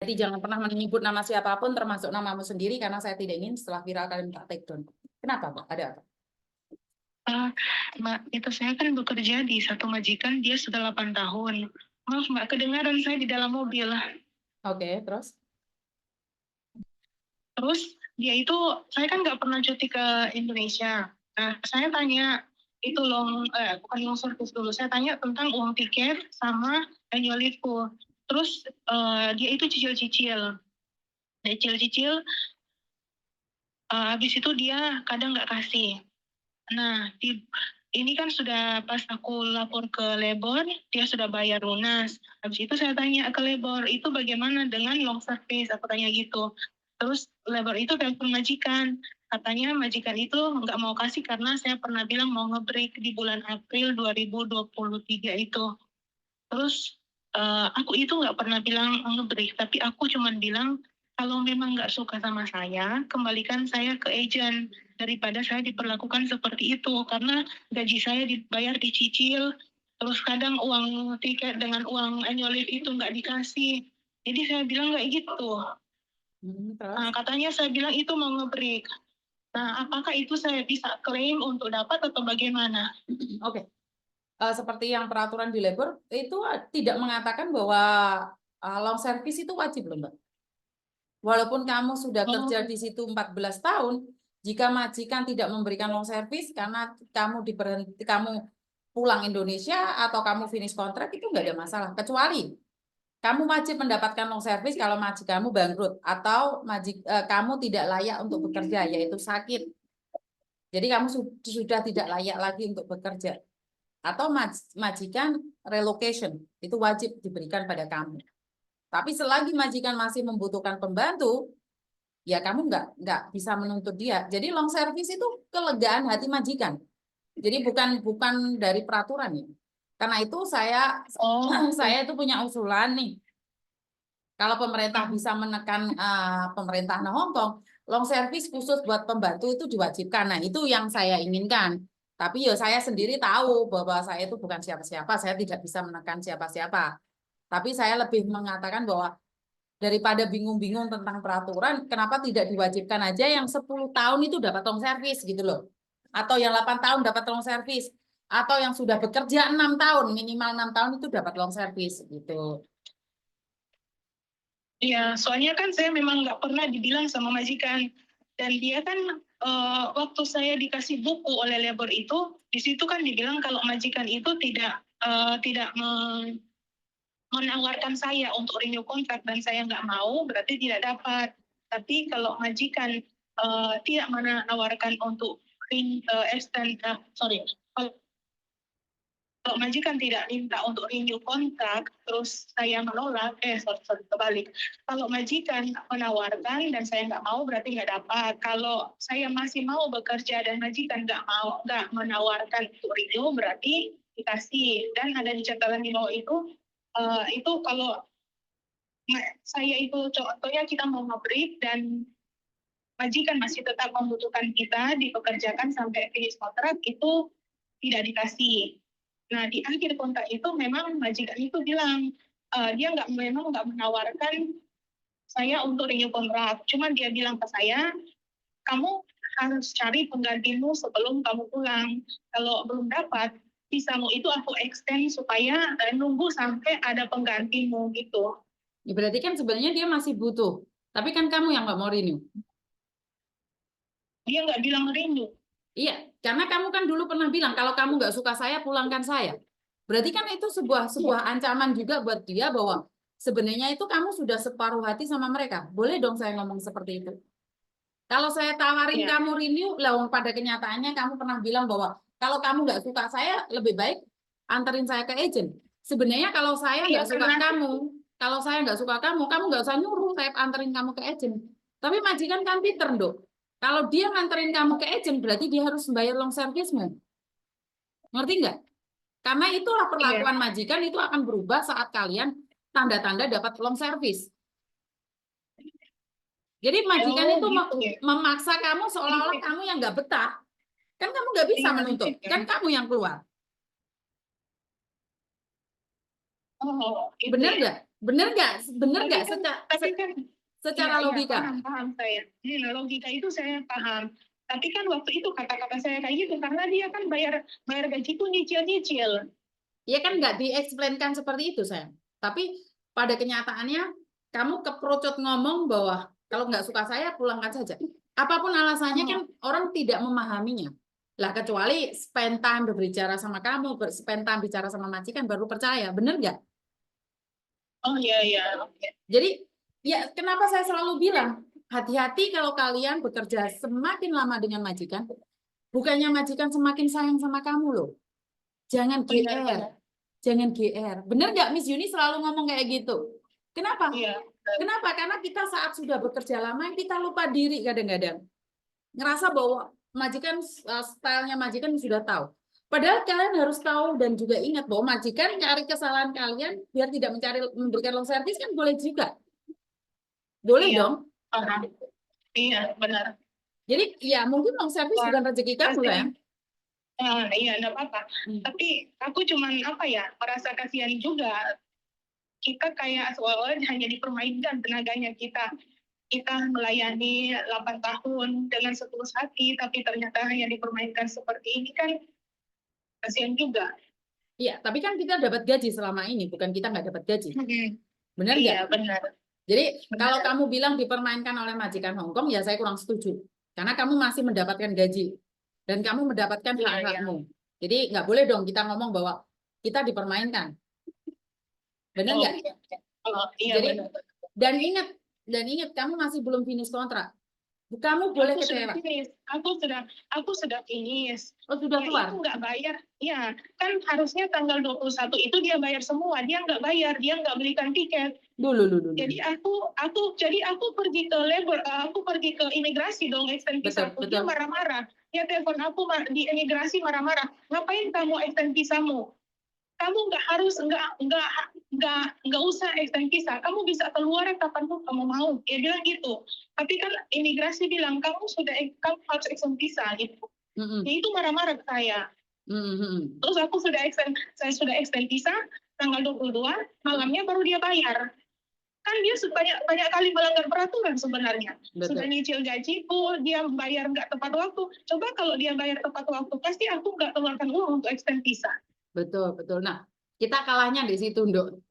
Jadi jangan pernah menyebut nama siapapun termasuk namamu sendiri karena saya tidak ingin setelah viral kalian minta take down. Kenapa, Mbak? Ada apa? Mbak, itu saya kan bekerja di satu majikan, dia sudah 8 tahun. Maaf Mbak, kedengaran saya di dalam mobil. Oke, terus? Terus dia itu, saya kan nggak pernah cuti ke Indonesia. Nah, saya tanya, itu bukan long service dulu, saya tanya tentang uang tiket sama annual leave-ku. Terus dia itu cicil-cicil. Dia cicil-cicil, habis itu dia kadang nggak kasih. Nah, ini kan sudah pas aku lapor ke labor, dia sudah bayar lunas. Habis itu saya tanya ke labor, itu bagaimana dengan long service? Aku tanya gitu. Terus labor itu telepon majikan. Katanya majikan itu nggak mau kasih karena saya pernah bilang mau nge-break di bulan April 2023 itu. Terus aku itu nggak pernah bilang nge-break, tapi aku cuma bilang kalau memang nggak suka sama saya, kembalikan saya ke agent daripada saya diperlakukan seperti itu. Karena gaji saya dibayar dicicil, terus kadang uang tiket dengan uang annual leave itu nggak dikasih. Jadi saya bilang kayak gitu. Terus? Nah, katanya saya bilang itu mau nge-break. Nah, apakah itu saya bisa klaim untuk dapat atau bagaimana? Oke. Seperti yang peraturan di labor itu tidak mengatakan bahwa long service itu wajib loh, Mbak. Walaupun kamu sudah kerja di situ 14 tahun, jika majikan tidak memberikan long service karena kamu pulang Indonesia atau kamu finish kontrak itu nggak ada masalah. Kecuali kamu wajib mendapatkan long service kalau majikanmu bangkrut atau kamu tidak layak untuk bekerja, yaitu sakit. Jadi kamu sudah tidak layak lagi untuk bekerja. Atau majikan relocation, itu wajib diberikan pada kamu. Tapi selagi majikan masih membutuhkan pembantu, ya kamu nggak bisa menuntut dia. Jadi long service itu kelegaan hati majikan. Jadi bukan dari peraturan ya. Karena itu saya itu punya usulan nih. Kalau pemerintah bisa menekan pemerintah Hong Kong, long service khusus buat pembantu itu diwajibkan. Nah, itu yang saya inginkan. Tapi ya saya sendiri tahu bahwa saya itu bukan siapa-siapa, saya tidak bisa menekan siapa-siapa. Tapi saya lebih mengatakan bahwa daripada bingung-bingung tentang peraturan, kenapa tidak diwajibkan aja yang 10 tahun itu dapat long service gitu loh. Atau yang 8 tahun dapat long service. Atau yang sudah bekerja 6 tahun, minimal 6 tahun itu dapat long service gitu. Iya, soalnya kan saya memang nggak pernah dibilang sama majikan. Dan dia kan waktu saya dikasih buku oleh labor itu, di situ kan dibilang kalau majikan itu tidak menawarkan saya untuk renew kontrak dan saya nggak mau, berarti tidak dapat. Tapi kalau majikan tidak menawarkan untuk kalau majikan tidak minta untuk renew kontrak, terus saya menolak, kebalik. Kalau majikan menawarkan dan saya nggak mau, berarti nggak dapat. Kalau saya masih mau bekerja dan majikan nggak menawarkan untuk renew, berarti dikasih. Dan ada di catatan di bawah itu kalau saya itu contohnya kita mau nge-break dan majikan masih tetap membutuhkan kita dipekerjakan sampai finish kontrak, itu tidak dikasih. Nah, di akhir kontrak itu memang majikan itu bilang dia memang nggak menawarkan saya untuk renew kontrak. Cuma dia bilang ke saya, kamu harus cari penggantimu sebelum kamu pulang. Kalau belum dapat, visamu itu aku extend supaya nunggu sampai ada penggantimu gitu. Ya, berarti kan sebenarnya dia masih butuh. Tapi kan kamu yang nggak mau renew. Dia nggak bilang renew. Iya, karena kamu kan dulu pernah bilang kalau kamu nggak suka saya, pulangkan saya. Berarti kan itu sebuah ancaman juga buat dia bahwa sebenarnya itu kamu sudah separuh hati sama mereka. Boleh dong saya ngomong seperti itu. Kalau saya tawarin kamu renew, lah pada kenyataannya kamu pernah bilang bahwa kalau kamu nggak suka saya, lebih baik anterin saya ke agent. Sebenarnya kalau saya nggak suka kamu, kamu nggak usah nyuruh saya anterin kamu ke agent. Tapi majikan kan pinter, Dok. Kalau dia nganterin kamu ke agent, berarti dia harus bayar long service-mu. Ngerti nggak? Karena itulah perlakuan majikan itu akan berubah saat kalian tanda-tanda dapat long service. Jadi majikan itu memaksa kamu seolah-olah kamu yang nggak betah. Kan kamu nggak bisa menuntut. Kan kamu yang keluar. Bener nggak? Bener nggak? Bener Tapi nggak kan, secara iya, logika? paham saya. Ini logika itu saya paham. Tapi kan waktu itu kata-kata saya kayak gitu karena dia kan bayar bayar gajiku nyicil-nyicil. Ya kan nggak diexplainkan seperti itu, sayang. Tapi pada kenyataannya kamu keperucut ngomong bahwa kalau nggak suka saya pulangkan saja. Apapun alasannya kan orang tidak memahaminya. Lah kecuali spend time berbicara sama kamu, spend time bicara sama majikan baru percaya. Bener nggak? Oh iya iya. Oke. Jadi ya kenapa saya selalu bilang hati-hati kalau kalian bekerja semakin lama dengan majikan, bukannya majikan semakin sayang sama kamu loh. Jangan Benar GR. benar. Jangan GR. Bener nggak Miss Yuni selalu ngomong kayak gitu? Kenapa? Iya. Kenapa? Karena kita saat sudah bekerja lama, kita lupa diri kadang-kadang. Ngerasa bahwa majikan, stylenya majikan sudah tahu. Padahal kalian harus tahu dan juga ingat bahwa majikan cari kesalahan kalian biar tidak memberikan long service kan boleh juga. Boleh Iya. dong. Paham. Iya benar. Jadi ya mungkin long service Wah, bukan rezeki kamu pasti. ya. Iya enggak apa-apa. Tapi aku cuman apa ya, merasa kasihan juga. Kita kayak seolah-olah hanya dipermainkan tenaganya kita. Kita melayani 8 tahun dengan setulus hati, tapi ternyata hanya dipermainkan seperti ini kan kasihan juga. Iya, tapi kan kita dapat gaji selama ini, bukan kita nggak dapat gaji. Benar nggak? Iya benar. Jadi Benar. kalau kamu bilang dipermainkan oleh majikan Hongkong, ya saya kurang setuju. Karena kamu masih mendapatkan gaji dan kamu mendapatkan Iya, hak-hakmu. Jadi nggak boleh dong kita ngomong bahwa kita dipermainkan. Benar nggak? Oh, iya Jadi benar. dan ingat kamu masih belum finish kontrak. Kamu boleh Aku sudah kecewa. finish. Aku sudah finish. Oh, sudah Dia keluar. itu nggak bayar. Ya, kan harusnya tanggal 21 itu dia bayar semua. Dia nggak bayar, dia nggak belikan tiket. Dulu. Jadi aku pergi ke labor, aku pergi ke imigrasi dong, extend visa aku. Dia Betul. marah-marah. Dia telepon aku di imigrasi marah-marah. Ngapain kamu extend visamu? Kamu nggak usah extend visa. Kamu bisa keluar kapanpun kamu mau. Dia bilang gitu. Tapi kan imigrasi bilang kamu harus extend visa gitu. Dia itu marah-marah ke saya. Terus saya sudah extend visa tanggal 22, malamnya baru dia bayar. Kan dia banyak kali melanggar peraturan sebenarnya. Betul. Sudah nyicil gajiku, dia bayar nggak tepat waktu. Coba kalau dia bayar tepat waktu, pasti aku nggak keluarkan uang untuk extend visa. Betul. Nah, kita kalahnya di situ, Nduk.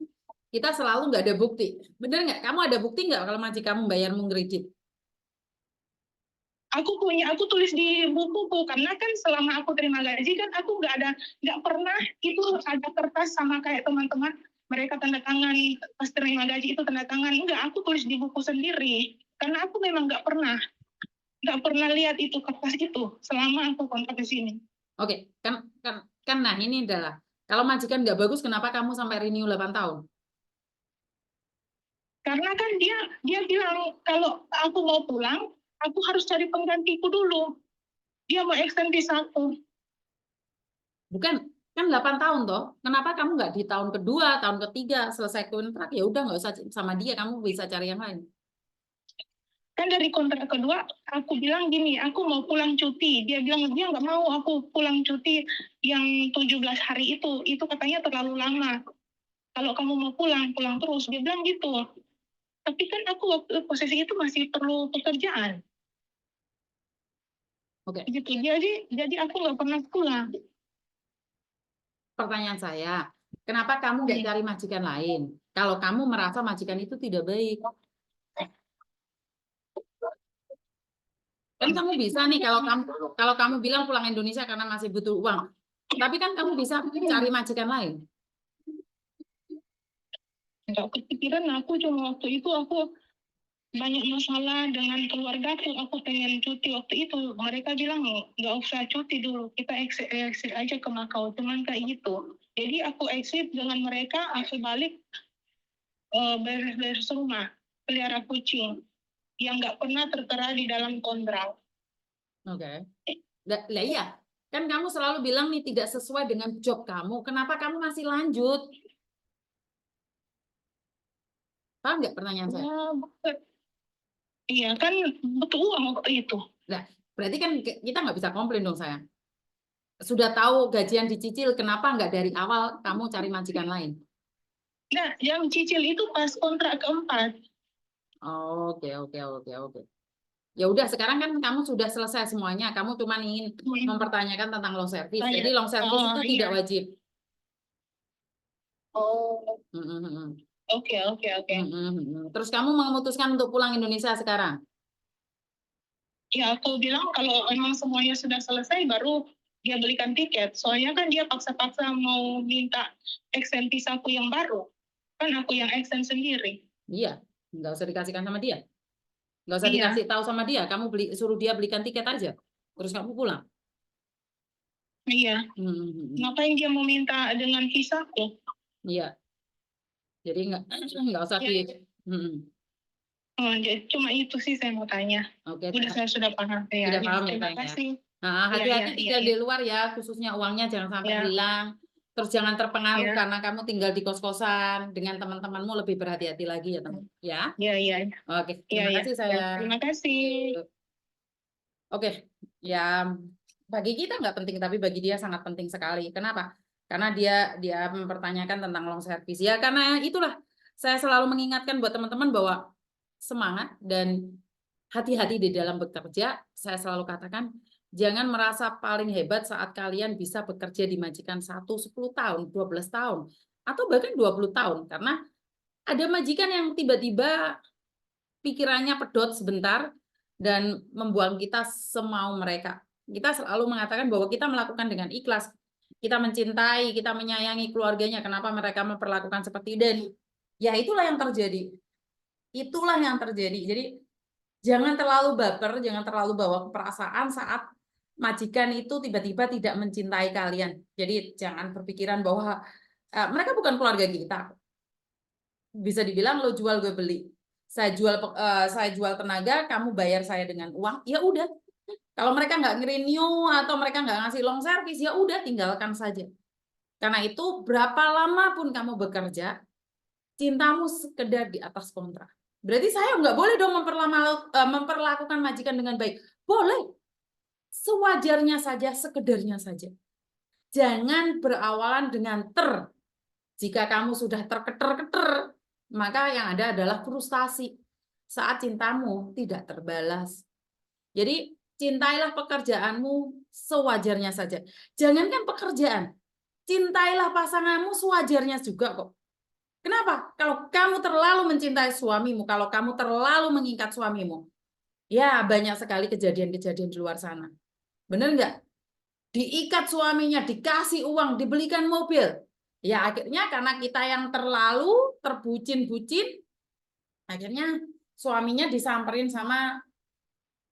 Kita selalu nggak ada bukti. Bener nggak? Kamu ada bukti nggak kalau majikanmu bayarmu kredit? Aku tulis di bukuku karena kan selama aku terima gaji kan aku nggak pernah itu ada kertas sama kayak teman-teman mereka tanda tangan pas terima gaji itu tanda tangan, enggak, aku tulis di buku sendiri karena aku memang nggak pernah lihat itu kertas itu selama aku kontrak di sini. Oke, kan nah ini adalah kalau majikan nggak bagus kenapa kamu sampai renew 8 tahun? Karena kan dia bilang kalau aku mau pulang, aku harus cari penggantiku dulu. Dia mau extend visaku. Bukan, kan 8 tahun toh. Kenapa kamu nggak di tahun kedua, tahun ketiga selesai kontrak ya udah nggak usah sama dia, kamu bisa cari yang lain. Kan dari kontrak kedua aku bilang gini, aku mau pulang cuti. Dia bilang dia nggak mau aku pulang cuti yang 17 hari itu katanya terlalu lama. Kalau kamu mau pulang terus, dia bilang gitu. Tapi kan aku waktu posisi itu masih perlu pekerjaan. Oke. Gitu. Jadi aku nggak pernah pulang. Pertanyaan saya, kenapa kamu nggak cari majikan lain? Kalau kamu merasa majikan itu tidak baik, kan kamu bisa nih kalau kamu bilang pulang Indonesia karena masih butuh uang, tapi kan kamu bisa cari majikan lain. Nggak kepikiran, aku cuma waktu itu aku banyak masalah dengan keluargaku, aku pengen cuti waktu itu. Mereka bilang nggak usah cuti dulu, kita exit aja ke Makau, cuman kayak gitu. Jadi aku exit dengan mereka, aku balik beres-beres rumah, pelihara kucing yang nggak pernah tertera di dalam kontrak. Oke. Lah iya, kan kamu selalu bilang nih tidak sesuai dengan job kamu. Kenapa kamu masih lanjut? Paham nggak pertanyaan saya? Iya kan butuh uang waktu itu. Nah, berarti kan kita nggak bisa komplain dong sayang. Sudah tahu gajian dicicil, kenapa nggak dari awal kamu cari majikan lain? Nah, yang cicil itu pas kontrak keempat. Oke, oke, oke, oke. Ya udah, sekarang kan kamu sudah selesai semuanya. Kamu cuma ingin mempertanyakan tentang loan service. Jadi loan service Oh itu iya. tidak wajib. Oh, Mm, mm, mm. oke oke oke. Mm, mm, mm. Terus kamu memutuskan untuk pulang Indonesia sekarang? Ya aku bilang kalau emang semuanya sudah selesai baru dia belikan tiket. Soalnya kan dia paksa-paksa mau minta extend visaku yang baru. Kan aku yang extend sendiri. Iya, nggak usah dikasihkan sama dia. Nggak usah Iya, dikasih tahu sama dia. Kamu suruh dia belikan tiket aja. Terus kamu pulang. iya. Mm, mm, mm. Ngapain dia mau minta dengan visaku? Iya, jadi nggak usah Ya, di. Mm, mm. cuma itu sih saya mau tanya. Oke, Saya sudah paham. Ya, sudah ya, paham ya terima Teng ya. kasih. Nah, Iya, iya, hati-hati iya, tinggal iya. di luar ya, khususnya uangnya jangan sampai Ya, hilang. Terus jangan terpengaruh ya, karena kamu tinggal di kos-kosan dengan teman-temanmu, lebih berhati-hati lagi ya teman. Ya, ya, ya, oke. ya, Terima ya, kasih ya. saya. Terima kasih. Oke, ya bagi kita nggak penting, tapi bagi dia sangat penting sekali. Kenapa? Karena dia mempertanyakan tentang long service. Ya karena itulah saya selalu mengingatkan buat teman-teman bahwa semangat dan hati-hati di dalam bekerja. Saya selalu katakan jangan merasa paling hebat saat kalian bisa bekerja di majikan 10 tahun, 12 tahun, atau bahkan 20 tahun. Karena ada majikan yang tiba-tiba pikirannya pedot sebentar dan membuang kita semau mereka. Kita selalu mengatakan bahwa kita melakukan dengan ikhlas. Kita mencintai, kita menyayangi keluarganya. Kenapa mereka memperlakukan seperti itu? Dan ya itulah yang terjadi. Itulah yang terjadi. Jadi jangan terlalu baper, jangan terlalu bawa perasaan saat majikan itu tiba-tiba tidak mencintai kalian. Jadi jangan berpikiran bahwa mereka bukan keluarga kita. Bisa dibilang lo jual gue beli. Saya jual tenaga, kamu bayar saya dengan uang. Ya udah. Kalau mereka nggak nge-renew atau mereka nggak ngasih long service, ya udah tinggalkan saja. Karena itu berapa lama pun kamu bekerja, cintamu sekedar di atas kontrak. Berarti saya nggak boleh dong memperlakukan majikan dengan baik. Boleh, sewajarnya saja, sekedarnya saja. Jangan berawalan dengan ter. Jika kamu sudah terketer-keter, maka yang ada adalah frustasi saat cintamu tidak terbalas. Jadi cintailah pekerjaanmu sewajarnya saja. Jangankan pekerjaan, cintailah pasanganmu sewajarnya juga kok. Kenapa? Kalau kamu terlalu mencintai suamimu, kalau kamu terlalu mengikat suamimu, ya banyak sekali kejadian-kejadian di luar sana. Bener nggak? Diikat suaminya, dikasih uang, dibelikan mobil. Ya akhirnya karena kita yang terlalu terbucin-bucin, akhirnya suaminya disamperin sama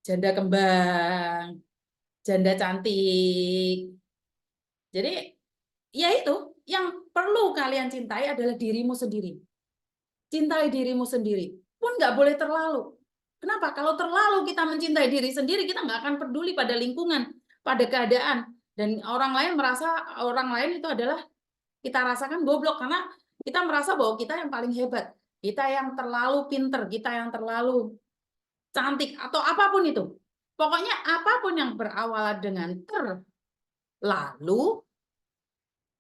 janda kembang, janda cantik. Jadi ya itu, yang perlu kalian cintai adalah dirimu sendiri. Cintai dirimu sendiri. Pun nggak boleh terlalu. Kenapa? Kalau terlalu kita mencintai diri sendiri, kita nggak akan peduli pada lingkungan, pada keadaan. Dan orang lain merasa orang lain itu adalah kita rasakan goblok karena kita merasa bahwa kita yang paling hebat, kita yang terlalu pinter, kita yang terlalu cantik atau apapun itu. Pokoknya apapun yang berawal dengan lalu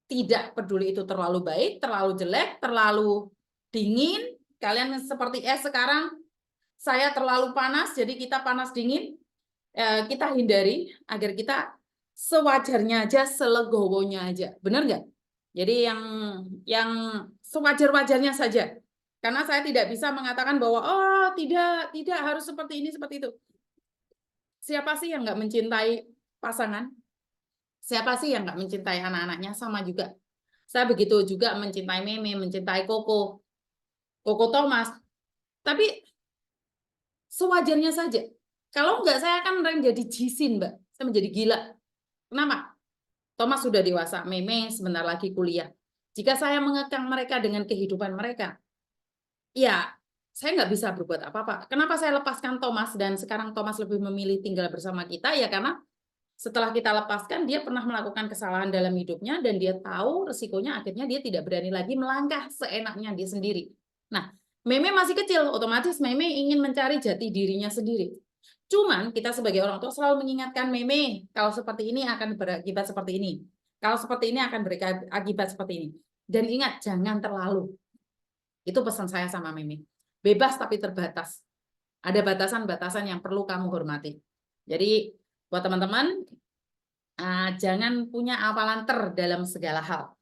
tidak peduli itu terlalu baik, terlalu jelek, terlalu dingin. Kalian seperti es sekarang, saya terlalu panas, jadi kita panas dingin. Kita hindari agar kita sewajarnya aja, selegowonya aja. Benar nggak? Jadi yang sewajar-wajarnya saja. Karena saya tidak bisa mengatakan bahwa oh tidak harus seperti ini seperti itu. Siapa sih yang nggak mencintai pasangan? Siapa sih yang nggak mencintai anak-anaknya? Sama juga. Saya begitu juga mencintai Meme, mencintai Koko Thomas. Tapi sewajarnya saja. Kalau nggak saya akan menjadi jisin, Mbak. Saya menjadi gila. Kenapa? Thomas sudah dewasa, Meme sebentar lagi kuliah. Jika saya mengekang mereka dengan kehidupan mereka, ya saya nggak bisa berbuat apa-apa. Kenapa saya lepaskan Thomas dan sekarang Thomas lebih memilih tinggal bersama kita? Ya karena setelah kita lepaskan, dia pernah melakukan kesalahan dalam hidupnya dan dia tahu resikonya, akhirnya dia tidak berani lagi melangkah seenaknya dia sendiri. Nah, Meme masih kecil, otomatis Meme ingin mencari jati dirinya sendiri. Cuman kita sebagai orang tua selalu mengingatkan Meme, kalau seperti ini akan berakibat seperti ini. Kalau seperti ini akan berakibat seperti ini. Dan ingat, jangan terlalu. Itu pesan saya sama Mimi. Bebas tapi terbatas. Ada batasan-batasan yang perlu kamu hormati. Jadi buat teman-teman, jangan punya awalan dalam segala hal.